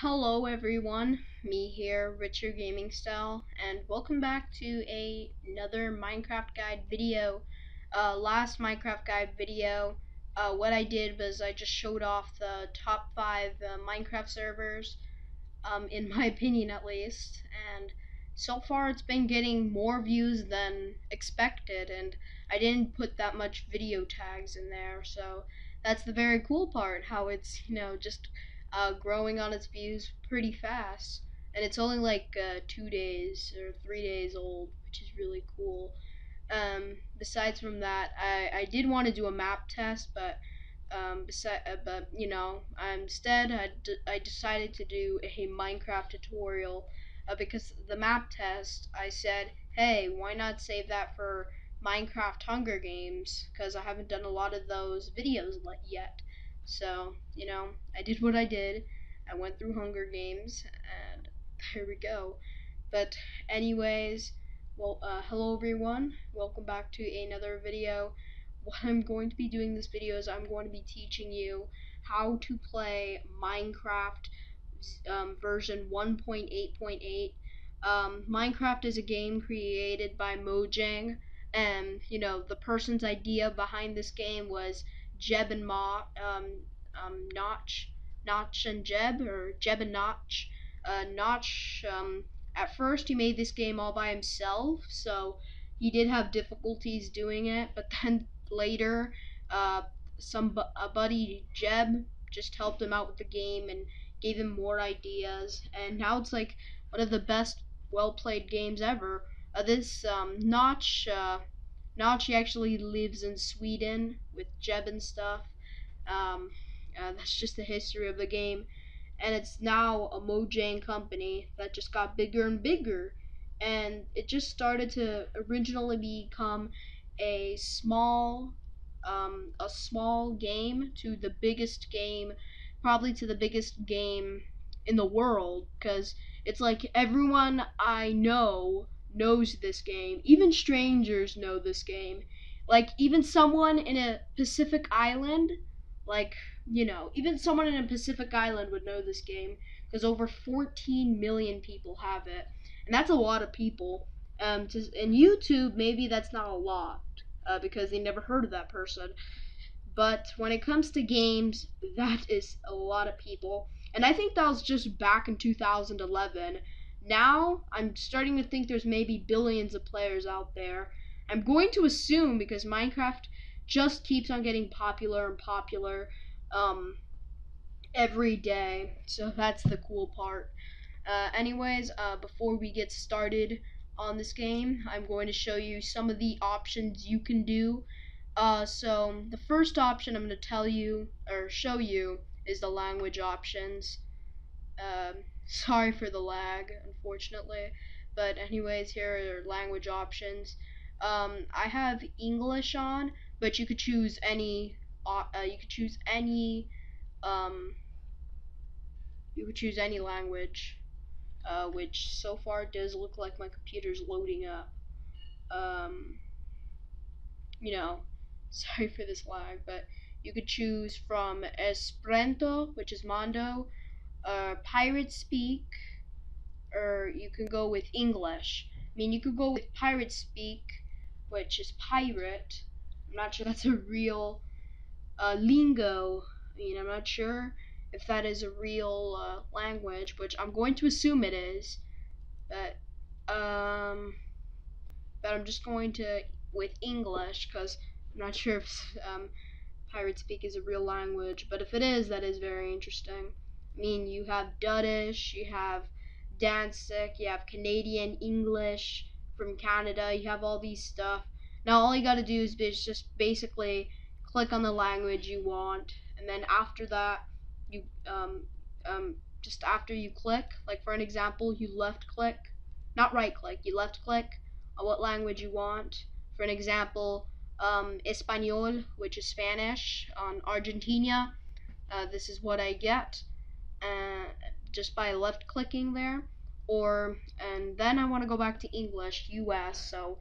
Hello everyone, me here, Retrogamingstyle, and welcome back to another Minecraft guide video. Last Minecraft guide video, what I did was I just showed off the top 5 Minecraft servers, in my opinion at least, and so far it's been getting more views than expected, and I didn't put that much video tags in there, so that's the very cool part, how it's, just growing on its views pretty fast, and it's only like 2 days or 3 days old, which is really cool. Besides from that, I did want to do a map test, but instead I decided to do a Minecraft tutorial because the map test I said, hey, why not save that for Minecraft Hunger Games? Because I haven't done a lot of those videos yet. So I did what I did. I went through Hunger Games, and there we go. But anyways, well, hello everyone. Welcome back to another video. What I'm going to be doing this video is I'm going to be teaching you how to play Minecraft version 1.8.8. Minecraft is a game created by Mojang, and the person's idea behind this game was Jeb and Notch and Jeb, or Jeb and Notch. Notch, at first he made this game all by himself, so he did have difficulties doing it, but then later, uh, a buddy Jeb just helped him out with the game and gave him more ideas, and now it's like one of the best well played games ever. This Notch, he actually lives in Sweden with Jeb and stuff. Um, that's just the history of the game, and it's now a Mojang company that just got bigger and bigger, and it just started to originally become a small game to the biggest game, probably to the biggest game in the world, because it's like everyone I know knows this game. Even strangers know this game. Like even someone in a Pacific island, like even someone in a Pacific island would know this game because over 14 million people have it, and that's a lot of people. And YouTube, maybe that's not a lot, because they never heard of that person. But when it comes to games, that is a lot of people. And I think that was just back in 2011. Now, I'm starting to think there's maybe billions of players out there. I'm going to assume because Minecraft just keeps on getting popular and popular um, every day. So that's the cool part. Before we get started on this game, I'm going to show you some of the options you can do. So the first option I'm going to tell you or show you is the language options. Sorry for the lag, unfortunately, but anyways, here are language options. I have English on, but you could choose any. You could choose any. Um, you could choose any language, which so far does look like my computer's loading up. Um, you know, sorry for this lag, but you could choose from Esperanto, which is Mondo, Pirate Speak, or you can go with English. I mean, you could go with Pirate Speak, which is pirate. I'm not sure that's a real lingo. I mean, I'm not sure if that is a real language, which I'm going to assume it is. But um, but I'm just going to with English because I'm not sure if Pirate Speak is a real language, but if it is, that is very interesting. I mean, you have Dutch, you have Danzig, you have Canadian English from Canada, you have all these stuff. Now, all you gotta do is just basically click on the language you want, and then after that, you just after you click, like for an example, you left click, not right click, you left click on what language you want. For an example, Espanol, which is Spanish, on Argentina. This is what I get just by left clicking there. And then I want to go back to English, US. So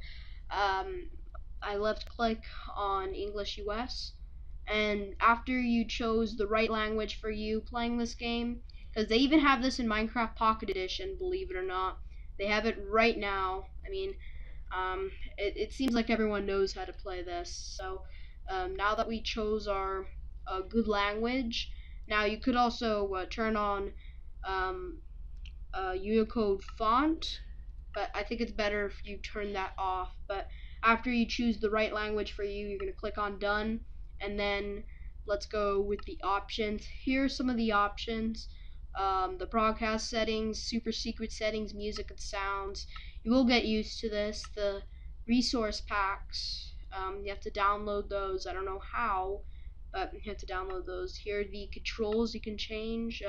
I left click on English US. And after you chose the right language for you playing this game, because they even have this in Minecraft Pocket Edition, believe it or not. They have it right now. I mean, it seems like everyone knows how to play this. So now that we chose our good language, now you could also turn on um, Unicode font, but I think it's better if you turn that off. But after you choose the right language for you, you're going to click on done, and then let's go with the options. Here are some of the options. The broadcast settings, super secret settings, music and sounds. You will get used to this. The resource packs, you have to download those. I don't know how, but you have to download those. Here are the controls you can change.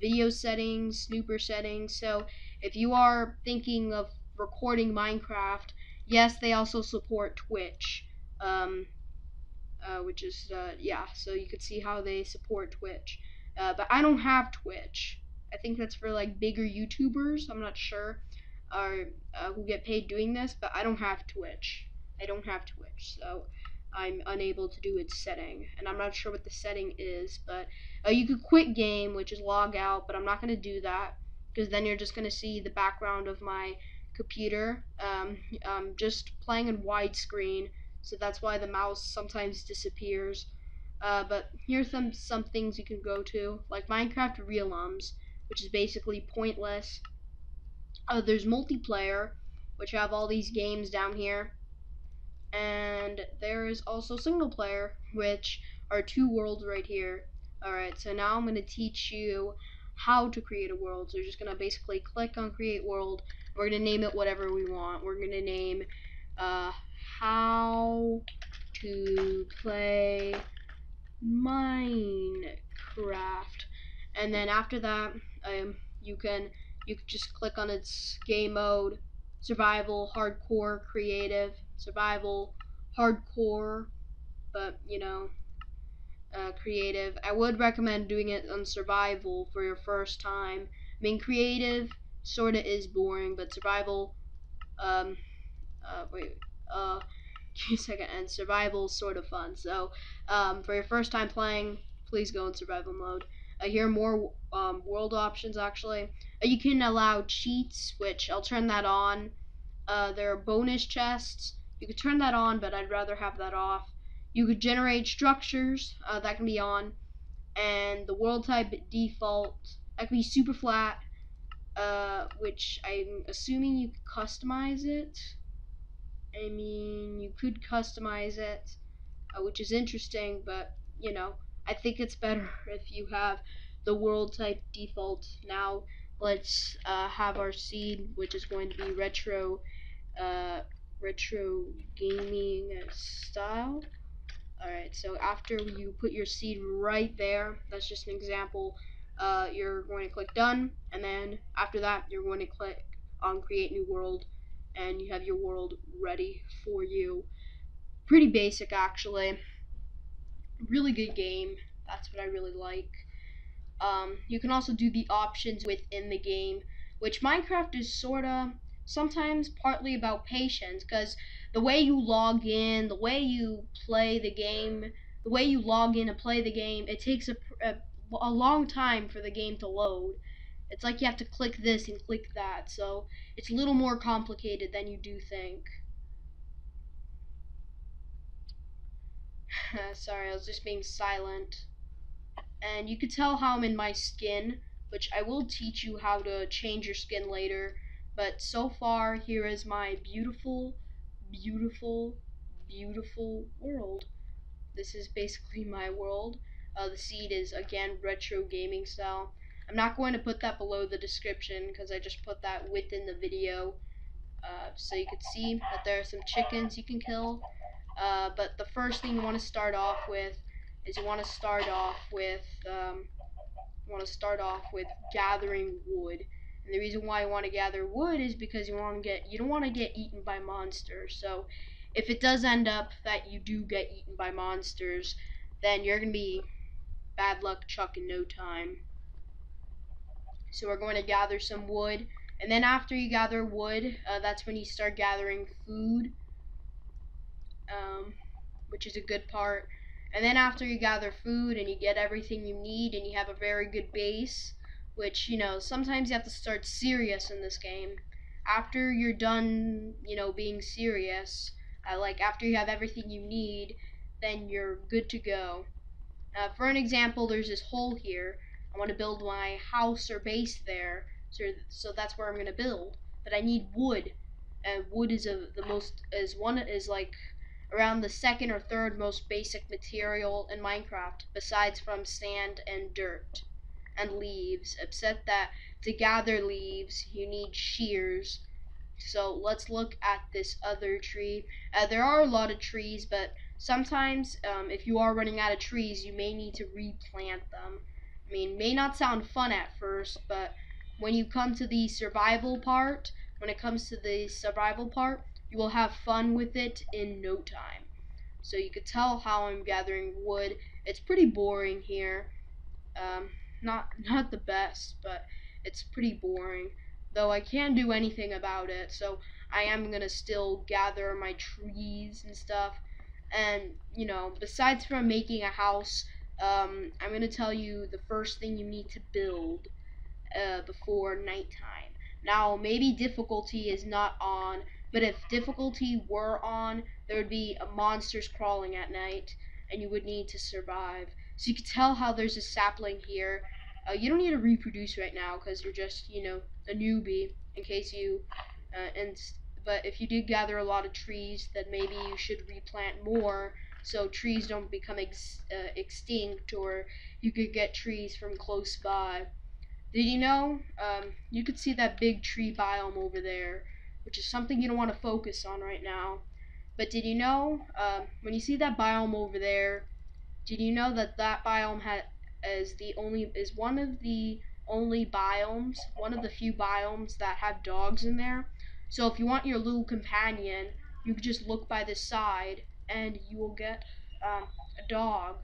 Video settings, snooper settings. So if you are thinking of recording Minecraft, yes, they also support Twitch, which is yeah. So you could see how they support Twitch. But I don't have Twitch. I think that's for like bigger YouTubers. I'm not sure, or who get paid doing this. But I don't have Twitch. I don't have Twitch, so I'm unable to do its setting, and I'm not sure what the setting is. But you could quit game, which is log out. But I'm not gonna do that because then you're just gonna see the background of my computer. Just playing in widescreen, so that's why the mouse sometimes disappears. But here's some things you can go to, like Minecraft Realms, which is basically pointless. There's multiplayer, which have all these games down here, and there is also single player, which are two worlds right here. Alright, so now I'm going to teach you how to create a world. So you're just going to basically click on create world. We're going to name it whatever we want. We're going to name how to play Minecraft, and then after that, you can just click on its game mode: survival, hardcore, creative, survival, hardcore, but creative. I would recommend doing it on survival for your first time. I mean, creative sorta is boring, but survival, wait, give me a second, and survival is sort of fun. So, for your first time playing, please go in survival mode. Here are more world options actually. You can allow cheats, which I'll turn that on. There are bonus chests. You could turn that on, but I'd rather have that off. You could generate structures, that can be on, and the world type default, that can be super flat, which I'm assuming you could customize it. I mean, you could customize it, which is interesting, but I think it's better if you have the world type default. Now, let's have our seed, which is going to be retro gaming style. Alright, so after you put your seed right there, that's just an example, you're going to click done, and then after that, you're going to click on create new world, and you have your world ready for you. Pretty basic, actually. Really good game. That's what I really like. You can also do the options within the game, which Minecraft is sorta sometimes partly about patience, because the way you log in, the way you play the game, the way you log in and play the game, it takes a long time for the game to load. It's like you have to click this and click that, so it's a little more complicated than you do think. Sorry, I was just being silent. And you could tell how I'm in my skin, which I will teach you how to change your skin later. But so far, here is my beautiful, beautiful, beautiful world. This is basically my world. The seed is, again, retro gaming style. I'm not going to put that below the description because I just put that within the video. So you can see that there are some chickens you can kill. But the first thing you want to start off with is you want to start off with gathering wood. And the reason why you want to gather wood is because you don't want to get eaten by monsters. So if it does end up that you do get eaten by monsters, then you're gonna be bad luck Chuck in no time. So we're going to gather some wood, and then after you gather wood, that's when you start gathering food, which is a good part. And then after you gather food and you get everything you need and you have a very good base, which, sometimes you have to start serious in this game. After you're done, being serious, like after you have everything you need, then you're good to go. For an example, there's this hole here. I want to build my house or base there, so that's where I'm gonna build. But I need wood, and wood is like around the second or third most basic material in Minecraft, besides from sand and dirt and leaves. Except that to gather leaves, you need shears. So let's look at this other tree. There are a lot of trees, but sometimes if you are running out of trees, you may need to replant them. I mean, may not sound fun at first, but when you come to the survival part, when it comes to the survival part, you will have fun with it in no time. So you could tell how I'm gathering wood. It's pretty boring here. Um, not the best, but it's pretty boring. Though I can't do anything about it, so I am gonna still gather my trees and stuff. And besides from making a house, I'm gonna tell you the first thing you need to build before nighttime. Now, maybe difficulty is not on, but if difficulty were on, there would be monsters crawling at night, and you would need to survive. So you can tell how there's a sapling here. You don't need to reproduce right now because you're just, a newbie. In case you, and but if you did gather a lot of trees, then maybe you should replant more so trees don't become extinct, or you could get trees from close by. Did you know? You could see that big tree biome over there, which is something you don't want to focus on right now. But did you know, when you see that biome over there, did you know that that biome is one of the only biomes, one of the few biomes that have dogs in there? So if you want your little companion, you could just look by the side, and you will get a dog.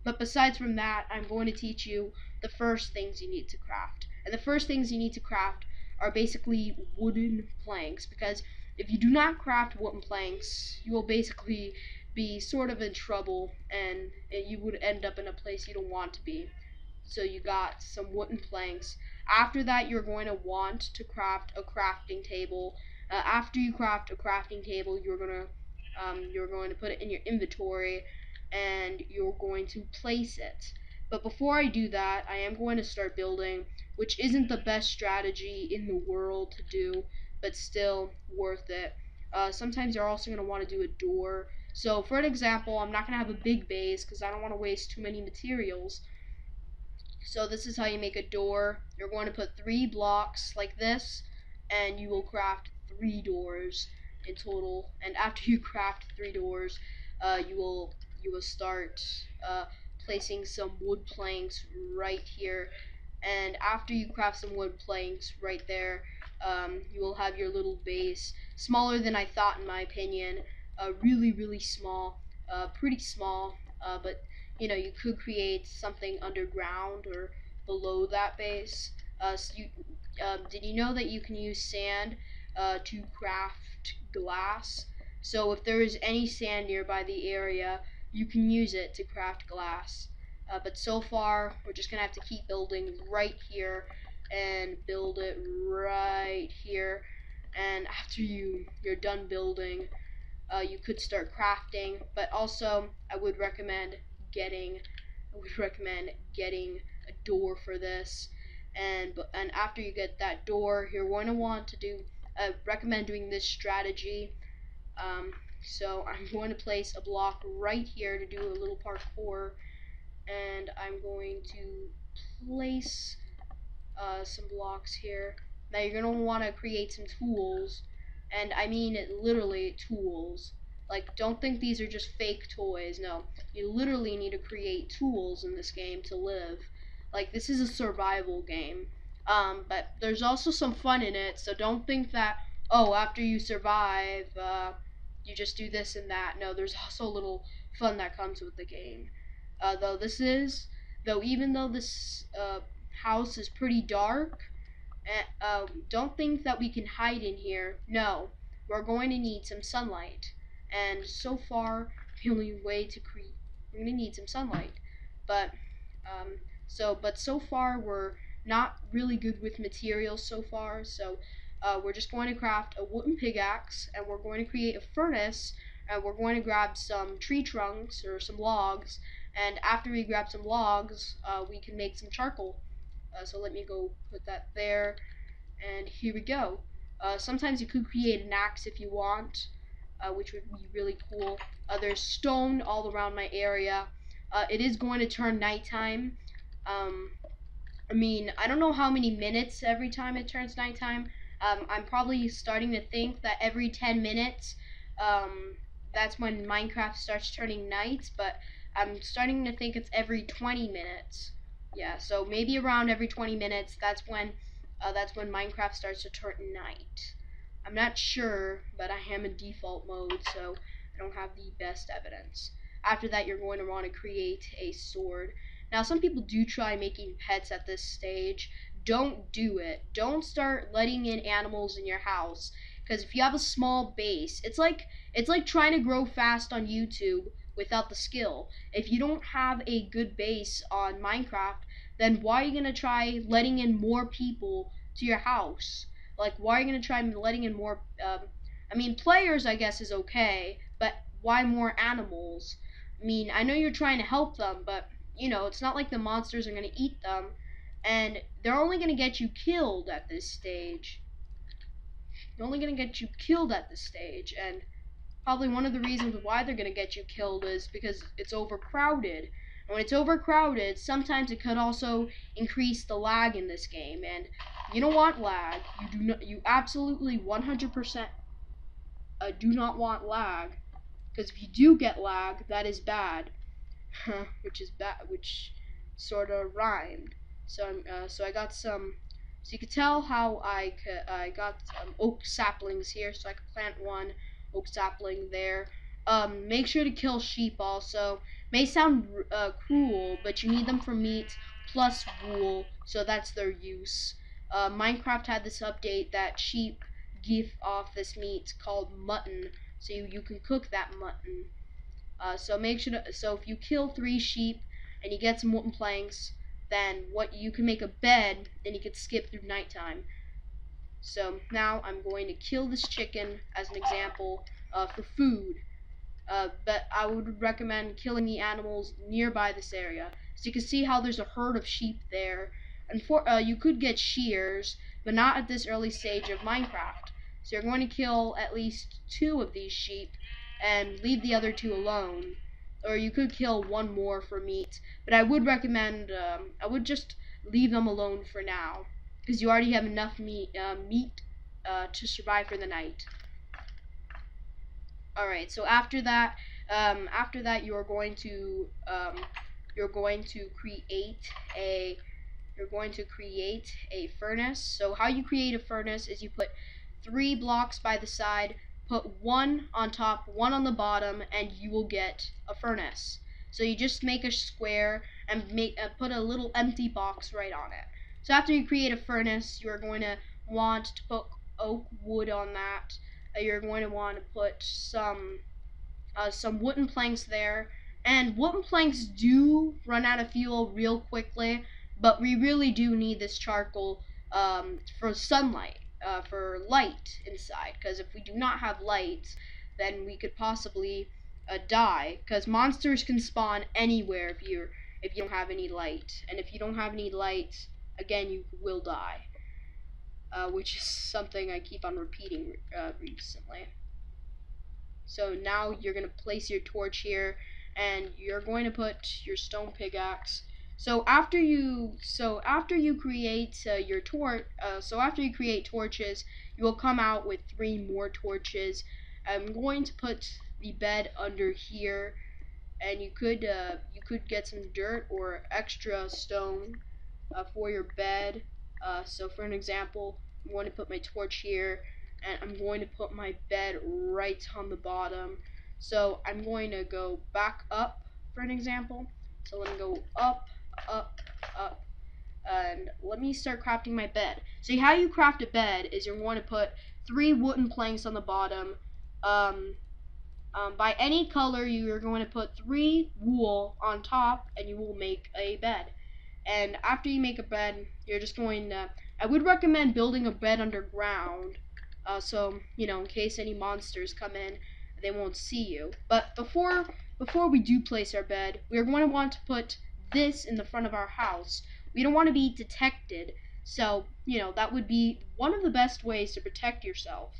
But besides from that, I'm going to teach you the first things you need to craft. And the first things you need to craft are basically wooden planks, because if you do not craft wooden planks, you will basically be sort of in trouble, and you would end up in a place you don't want to be. So you got some wooden planks. After that, you're going to want to craft a crafting table. After you craft a crafting table, you're going to put it in your inventory, and you're going to place it. But before I do that, I am going to start building, which isn't the best strategy in the world to do, but still worth it. Sometimes you're also going to want to do a door. So for an example, I'm not going to have a big base because I don't want to waste too many materials. So this is how you make a door. You're going to put 3 blocks like this, and you will craft 3 doors in total. And after you craft 3 doors, you will start placing some wood planks right here. And after you craft some wood planks right there, you will have your little base. Smaller than I thought, in my opinion. Really, really small. Pretty small. But you could create something underground or below that base. Did you know that you can use sand to craft glass? So if there is any sand nearby the area, you can use it to craft glass. But so far, we're just gonna have to keep building right here and build it right here. And after you're done building, you could start crafting. But also, getting I would recommend getting a door for this. And after you get that door, you're going to want to recommend doing this strategy. Um, so I'm going to place a block right here to do a little parkour, and I'm going to place some blocks here. Now you're going to want to create some tools, and I mean it literally tools. Like, don't think these are just fake toys. No, you literally need to create tools in this game to live. Like, this is a survival game. But there's also some fun in it, so don't think that, oh, after you survive, you just do this and that. No, there's also a little fun that comes with the game. Though even though this house is pretty dark, don't think that we can hide in here. No, we're going to need some sunlight. And so far, the only way to create, we're going to need some sunlight. But but so far not really good with materials so far, so we're just going to craft a wooden pickaxe, and we're going to create a furnace, and we're going to grab some tree trunks or some logs, and after we grab some logs, we can make some charcoal. So let me go put that there, and here we go. Sometimes you could create an axe if you want, which would be really cool. There's stone all around my area. It is going to turn nighttime. Um, I mean, I don't know how many minutes every time it turns nighttime. I'm probably starting to think that every 10 minutes, that's when Minecraft starts turning night, but I'm starting to think it's every 20 minutes. Yeah, so maybe around every 20 minutes, that's when Minecraft starts to turn night. I'm not sure, but I am in default mode, so I don't have the best evidence. After that, you're going to want to create a sword. Now, some people do try making pets at this stage. Don't do it. Don't start letting in animals in your house, because if you have a small base, it's like trying to grow fast on YouTube without the skill. If you don't have a good base on Minecraft, then why are you gonna try letting in more people to your house? Like, why are you gonna try letting in more? I mean, players, I guess, is okay, but why more animals? I mean, I know you're trying to help them, but it's not like the monsters are going to eat them, and they're only going to get you killed at this stage. They're only going to get you killed at this stage, and probably one of the reasons why they're going to get you killed is because it's overcrowded. And when it's overcrowded, sometimes it could also increase the lag in this game, and you don't want lag. You absolutely 100% do not want lag, because if you do get lag, that is bad. Which sort of rhymed. So I got some. So you could tell how I got oak saplings here, so I could plant one oak sapling there. Make sure to kill sheep also. May sound cruel, but you need them for meat plus wool, so that's their use. Minecraft had this update that sheep give off this meat called mutton, so you can cook that mutton. So make sure to, so if you kill 3 sheep and you get some wooden planks, then what you can make a bed and you can skip through nighttime. So now I'm going to kill this chicken as an example for food. But I would recommend killing the animals nearby this area. So you can see how there's a herd of sheep there. And you could get shears, but not at this early stage of Minecraft. So you're going to kill at least 2 of these sheep and leave the other 2 alone. Or you could kill 1 more for meat. But I would recommend, I would just leave them alone for now, because you already have enough meat to survive for the night. All right. So after that, you're going to create a furnace. So how you create a furnace is you put 3 blocks by the side, put 1 on top, 1 on the bottom, and you will get a furnace. So you just make a square and put a little empty box right on it. So after you create a furnace, you're going to want to put oak wood on that. You're going to want to put some wooden planks there. And wooden planks do run out of fuel real quickly, but we really do need this charcoal for sunlight, for light inside. Because if we do not have light, then we could possibly die. Because monsters can spawn anywhere if you don't have any light. And if you don't have any light, again, you will die. Which is something I keep on repeating recently. So now you're going to place your torch here, and you're going to put your stone pickaxe. So after you create your after you create torches, you will come out with 3 more torches. I'm going to put the bed under here, and you could get some dirt or extra stone for your bed. So for an example, I'm going to put my torch here, and I'm going to put my bed right on the bottom. So I'm going to go back up for an example. So let me go up, up, up, and let me start crafting my bed. So how you craft a bed is you're going to put 3 wooden planks on the bottom. By any color, you are going to put 3 wool on top, and you will make a bed. And after you make a bed, you're just going to, I would recommend building a bed underground, so in case any monsters come in, they won't see you. But before we do place our bed, we're going to want to put this in the front of our house. We don't want to be detected, so that would be one of the best ways to protect yourself.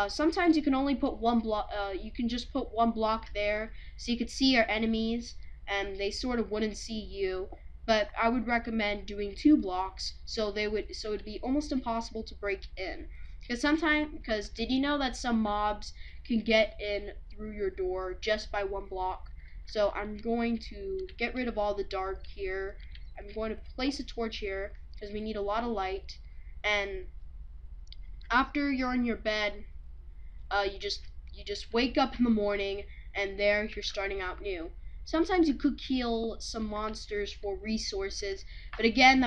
Sometimes you can only put one block. You can just put one block there, so you could see your enemies, and they sort of wouldn't see you. But I would recommend doing 2 blocks, so it'd be almost impossible to break in. Because did you know that some mobs can get in through your door just by 1 block? So I'm going to get rid of all the dark here. I'm going to place a torch here because we need a lot of light. And after you're in your bed, you just wake up in the morning, and there you're starting out new. Sometimes you could kill some monsters for resources, but again,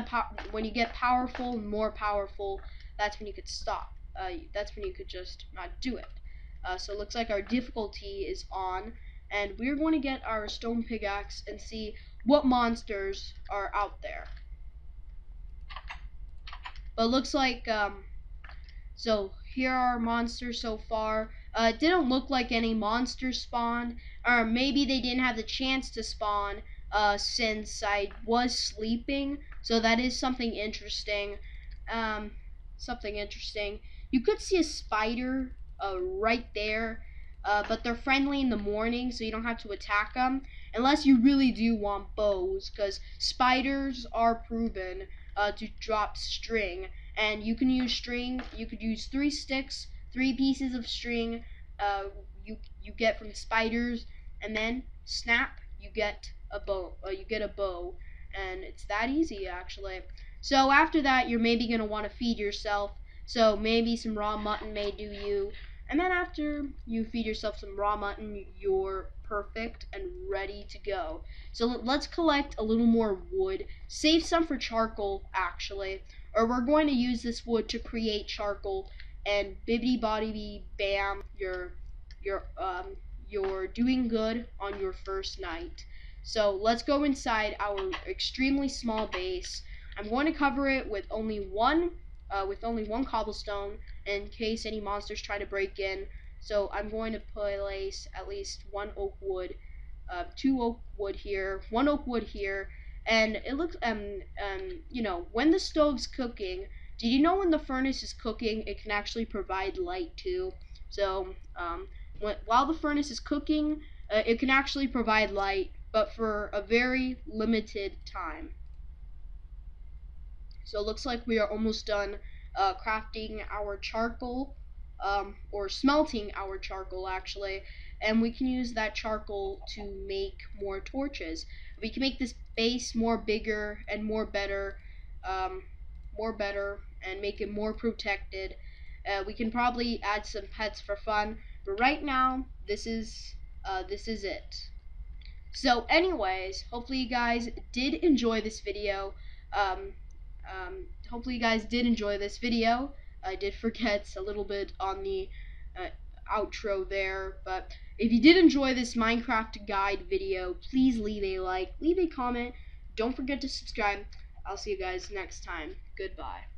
when you get powerful and more powerful, that's when you could stop. That's when you could just not do it. So it looks like our difficulty is on, and we're going to get our stone pickaxe and see what monsters are out there. But it looks like so here are our monsters so far. It didn't look like any monsters spawned, or maybe they didn't have the chance to spawn since I was sleeping. So that is something interesting. Um, Something interesting. You could see a spider right there, but they're friendly in the morning, so you don't have to attack them unless you really do want bows, because spiders are proven to drop string, and you can use string. You could use 3 sticks, 3 pieces of string. Uh, you get from spiders, and then snap. You get a bow. And it's that easy actually. So after that, you're maybe gonna want to feed yourself. So maybe some raw mutton may do you. And then after you feed yourself some raw mutton, you're perfect and ready to go. So let's collect a little more wood. Save some for charcoal, actually, or we're going to use this wood to create charcoal. And bibbidi bobbidi bam, you're doing good on your first night. So let's go inside our extremely small base. I'm going to cover it with only one cobblestone in case any monsters try to break in. So I'm going to place at least 1 oak wood, 2 oak wood here, 1 oak wood here, and it looks when the stove's cooking. Did you know when the furnace is cooking, it can actually provide light too? So while the furnace is cooking, it can actually provide light, but for a very limited time. So it looks like we are almost done crafting our charcoal, or smelting our charcoal actually, and we can use that charcoal to make more torches. We can make this base more bigger and um, more better, and make it more protected. We can probably add some pets for fun, but right now this is it. So anyways, hopefully you guys did enjoy this video. Um, Hopefully you guys did enjoy this video. I did forget a little bit on the uh, outro there, but if you did enjoy this Minecraft guide video, please leave a like, leave a comment, don't forget to subscribe. I'll see you guys next time. Goodbye.